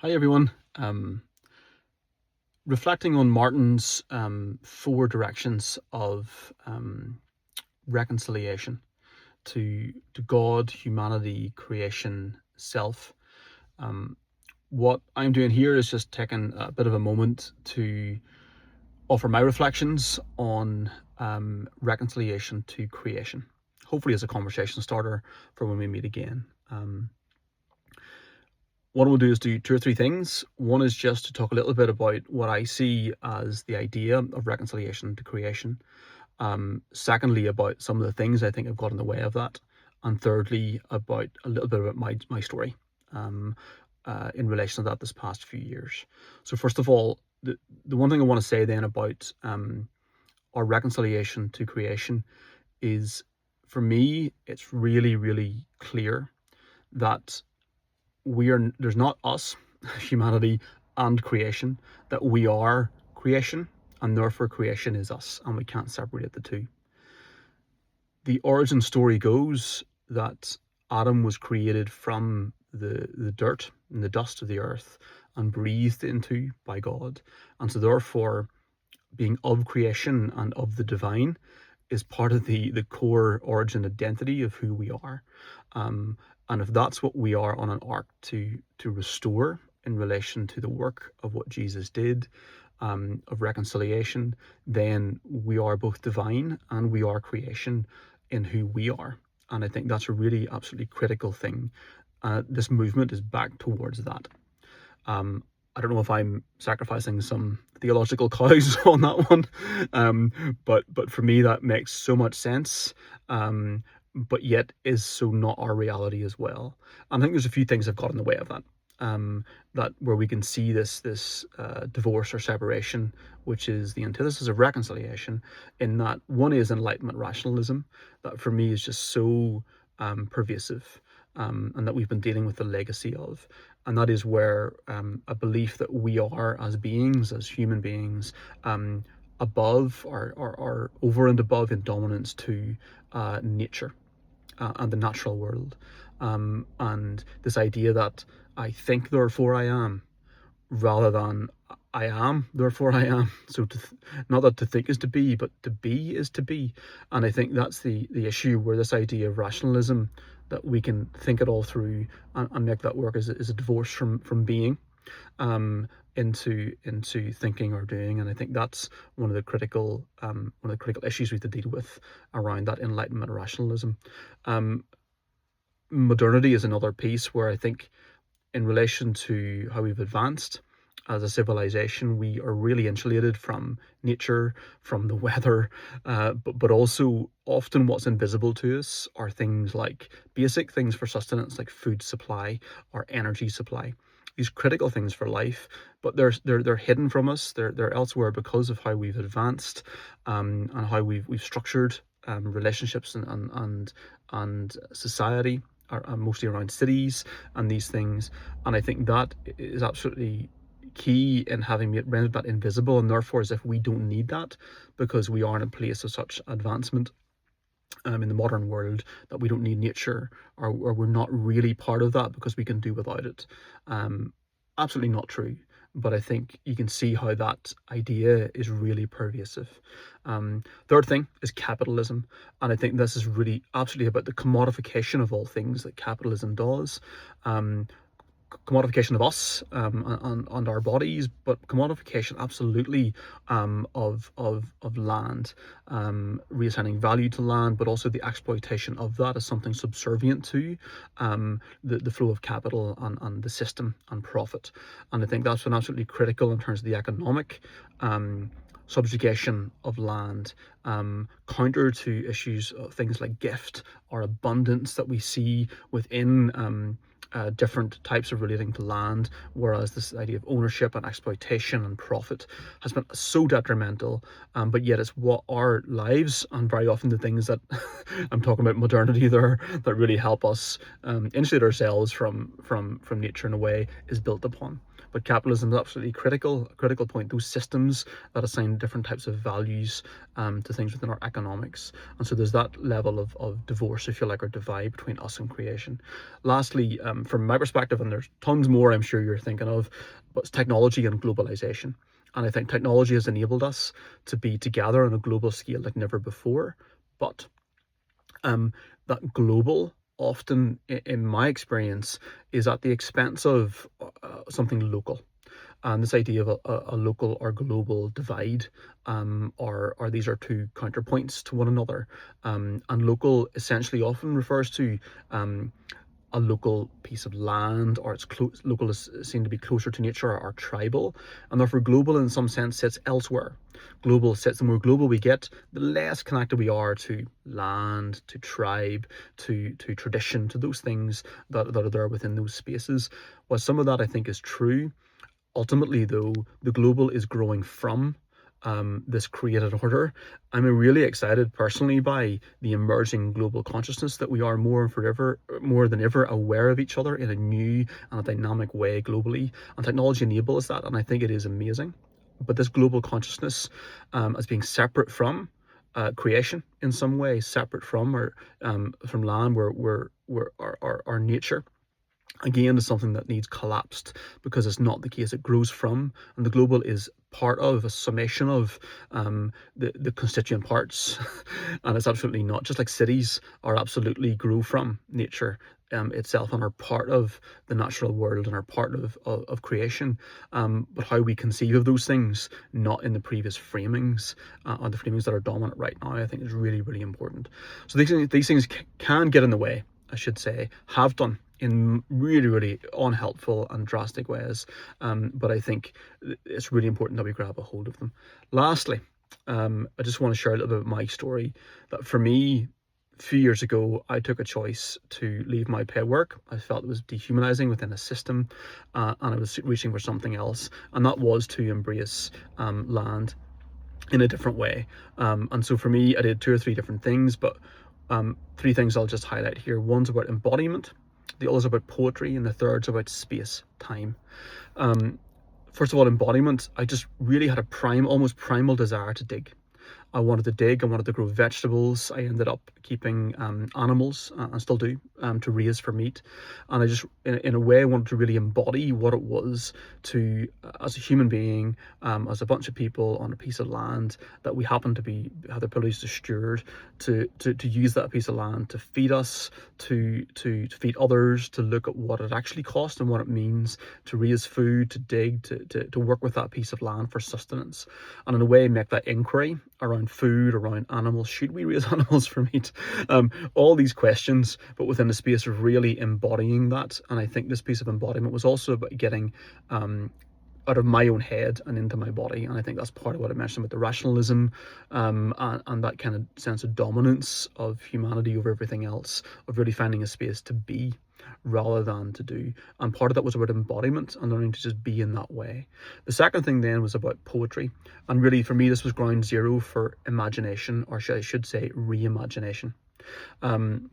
Hi everyone. Reflecting on Martin's four directions of reconciliation to God, humanity, creation, self. Um, what I'm doing here is just taking a bit of a moment to offer my reflections on reconciliation to creation. Hopefully, as a conversation starter for when we meet again. What we'll do is do two or three things. One is just to talk a little bit about what I see as the idea of reconciliation to creation. Secondly, about some of the things I think have got in the way of that. And thirdly, about a little bit about my story um, in relation to that this past few years. So first of all, the one thing I want to say then about our reconciliation to creation is, for me, it's really, really clear that there's not us, humanity and creation, that we are creation, and therefore creation is us, and we can't separate the two. The origin story goes that Adam was created from the dirt and the dust of the earth and breathed into by God, and so therefore being of creation and of the divine is part of the core origin identity of who we are. And if that's what we are on an arc to restore in relation to the work of what Jesus did, of reconciliation, then we are both divine and we are creation in who we are. And I think that's a really absolutely critical thing. This movement is back towards that. Um, I don't know if I'm sacrificing some theological cows on that one, but for me that makes so much sense. But yet is so not our reality as well. And I think there's a few things that have got in the way of that. That where we can see this divorce or separation, which is the antithesis of reconciliation, in that one is Enlightenment rationalism, that for me is just so pervasive, and that we've been dealing with the legacy of. And that is where a belief that we are as beings, as human beings, above or over and above in dominance to nature and the natural world. And this idea that I think, therefore I am, rather than I am, therefore I am. So not that to think is to be, but to be is to be. And I think that's the issue, where this idea of rationalism, that we can think it all through and make that work, is a divorce from being um, into thinking or doing. And I think that's one of the critical issues we have to deal with around that Enlightenment rationalism. Um, Modernity is another piece where I think, in relation to how we've advanced as a civilization, we are really insulated from nature, from the weather, but also often what's invisible to us are things like basic things for sustenance, like food supply or energy supply. These critical things for life, but they're hidden from us. They're elsewhere because of how we've advanced, and how we've structured relationships and society, mostly around cities and these things. And I think that is absolutely key in having rendered that invisible, and therefore as if we don't need that because we are in a place of such advancement in the modern world, that we don't need nature, or we're not really part of that because we can do without it. Absolutely not true. But I think you can see how that idea is really pervasive. Third thing is capitalism. And I think this is really absolutely about the commodification of all things that capitalism does. Um, Commodification of us, and our bodies, but commodification absolutely of land, reassigning value to land, but also the exploitation of that as something subservient to the flow of capital and the system and profit. And I think that's been absolutely critical in terms of the economic subjugation of land, counter to issues of things like gift or abundance that we see within different types of relating to land, whereas this idea of ownership and exploitation and profit has been so detrimental. But yet it's what our lives, and very often the things that I'm talking about modernity there, that really help us insulate ourselves from nature in a way, is built upon. but capitalism is absolutely a critical point. Those systems that assign different types of values to things within our economics. And so there's that level of divorce, if you like, or divide between us and creation. Lastly, from my perspective, and there's tons more I'm sure you're thinking of, but it's technology and globalization. And I think technology has enabled us to be together on a global scale like never before. But that global often, in my experience, is at the expense of something local. And this idea of a local or global divide, or these are two counterpoints to one another. And local essentially often refers to a local piece of land, or it's local is seen to be closer to nature, or tribal, and therefore global in some sense sits elsewhere. Global sits, the more global we get, the less connected we are to land, to tribe, to tradition, to those things that are there within those spaces. While some of that I think is true, ultimately though, the global is growing from this created order. I'm really excited personally by the emerging global consciousness that we are more than ever aware of each other in a new and a dynamic way globally, and technology enables that, and I think it is amazing. But this global consciousness, as being separate from creation in some way, separate from or from land, where our nature, again, is something that needs collapsed, because it's not the case. It grows from, and the global is part of a summation of the constituent parts. And it's absolutely not, just like cities are absolutely grow from nature itself, and are part of the natural world, and are part of creation, but how we conceive of those things, not in the previous framings, or the framings that are dominant right now, I think is really, really important. So these things can get in the way, I should say, have done in really, really unhelpful and drastic ways. But I think it's really important that we grab a hold of them. Lastly, I just want to share a little bit of my story. That for me, a few years ago, I took a choice to leave my paid work. I felt it was dehumanizing within a system, and I was reaching for something else, and that was to embrace land in a different way. And so for me, I did 2 or 3 different things, but 3 things I'll just highlight here. One's about embodiment, the other's about poetry, and the third's about space, time. First of all, embodiment. I just really had a almost primal desire to dig. I wanted to dig, I wanted to grow vegetables. I ended up keeping animals, and still do, to raise for meat. And I just, in a way, wanted to really embody what it was to, as a human being, as a bunch of people on a piece of land that we happen to have the privilege to steward, to use that piece of land to feed us, to feed others, to look at what it actually costs and what it means to raise food, to dig, to work with that piece of land for sustenance, and in a way make that inquiry around food, around animals. Should we raise animals for meat? All these questions, but within the space of really embodying that. And I think this piece of embodiment was also about getting out of my own head and into my body. And I think that's part of what I mentioned about the rationalism, and that kind of sense of dominance of humanity over everything else, of really finding a space to be rather than to do. And part of that was about embodiment and learning to just be in that way. The second thing then was about poetry. And really for me, this was ground zero for imagination, or I should say reimagination. And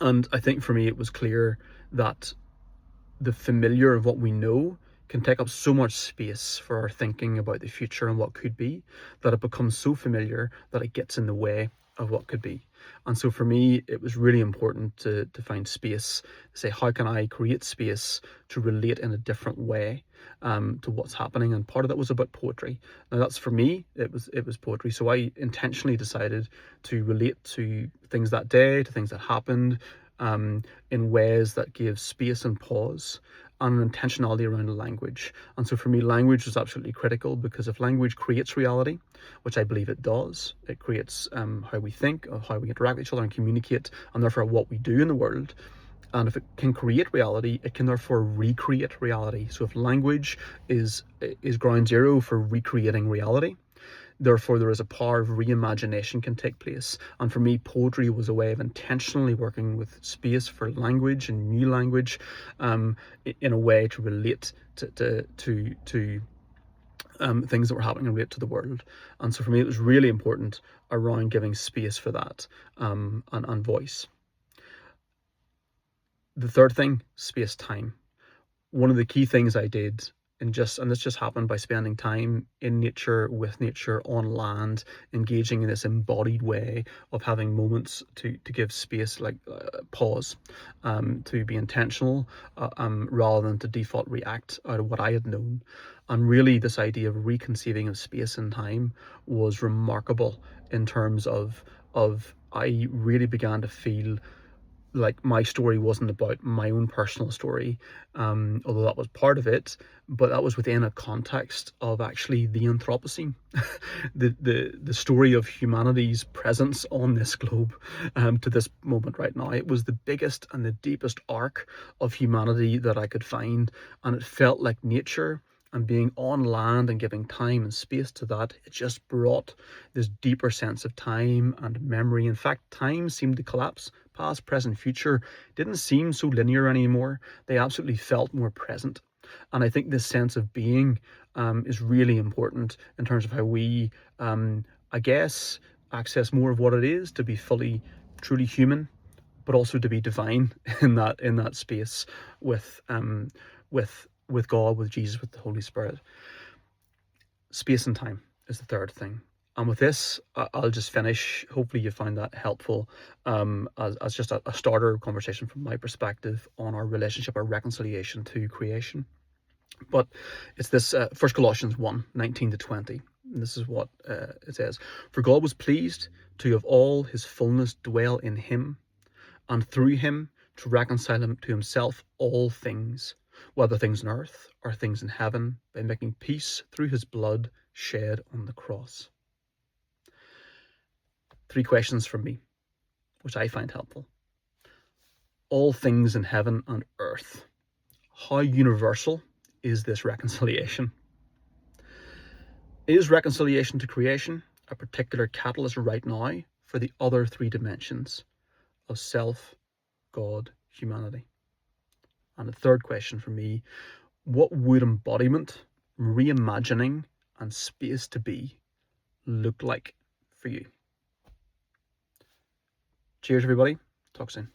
I think for me, it was clear that the familiar of what we know can take up so much space for our thinking about the future and what could be, that it becomes so familiar that it gets in the way of what could be. And so for me, it was really important to find space, to say, how can I create space to relate in a different way to what's happening? And part of that was about poetry. Now that's, for me, it was poetry. So I intentionally decided to relate to things that day, to things that happened, in ways that gave space and pause, and an intentionality around language. And so for me, language was absolutely critical, because if language creates reality, which I believe it does, it creates how we think, of how we interact with each other and communicate, and therefore what we do in the world. And if it can create reality, it can therefore recreate reality. So if language is ground zero for recreating reality, therefore there is a power of reimagination can take place. And for me, poetry was a way of intentionally working with space for language and new language, in a way to relate to things that were happening and relate to the world. And so for me, it was really important around giving space for that, and voice. The third thing, space time. One of the key things I did and this just happened by spending time in nature, with nature, on land, engaging in this embodied way of having moments to give space, like pause, to be intentional, rather than to default react out of what I had known. And really, this idea of reconceiving of space and time was remarkable in terms of I really began to feel like my story wasn't about my own personal story, although that was part of it, but that was within a context of actually the Anthropocene, the story of humanity's presence on this globe, to this moment right now. It was the biggest and the deepest arc of humanity that I could find, and it felt like nature and being on land and giving time and space to that, it just brought this deeper sense of time and memory. In fact, time seemed to collapse. Past, present, future didn't seem so linear anymore. They absolutely felt more present. And I think this sense of being is really important in terms of how we, I guess, access more of what it is to be fully, truly human, but also to be divine in that space with with God, with Jesus, with the Holy Spirit. Space and time is the third thing. And with this, I'll just finish. Hopefully you find that helpful, as just a starter conversation from my perspective on our relationship, our reconciliation to creation. But it's this 1 Colossians 1:19-20. And this is what it says. For God was pleased to have all his fullness dwell in him, and through him to reconcile him to himself all things, whether things on earth or things in heaven, by making peace through his blood shed on the cross. 3 questions from me, which I find helpful. All things in heaven and earth. How universal is this reconciliation? Is reconciliation to creation a particular catalyst right now for the other 3 dimensions of self, God, humanity? And the third question for me, what would embodiment, reimagining, and space to be look like for you? Cheers, everybody. Talk soon.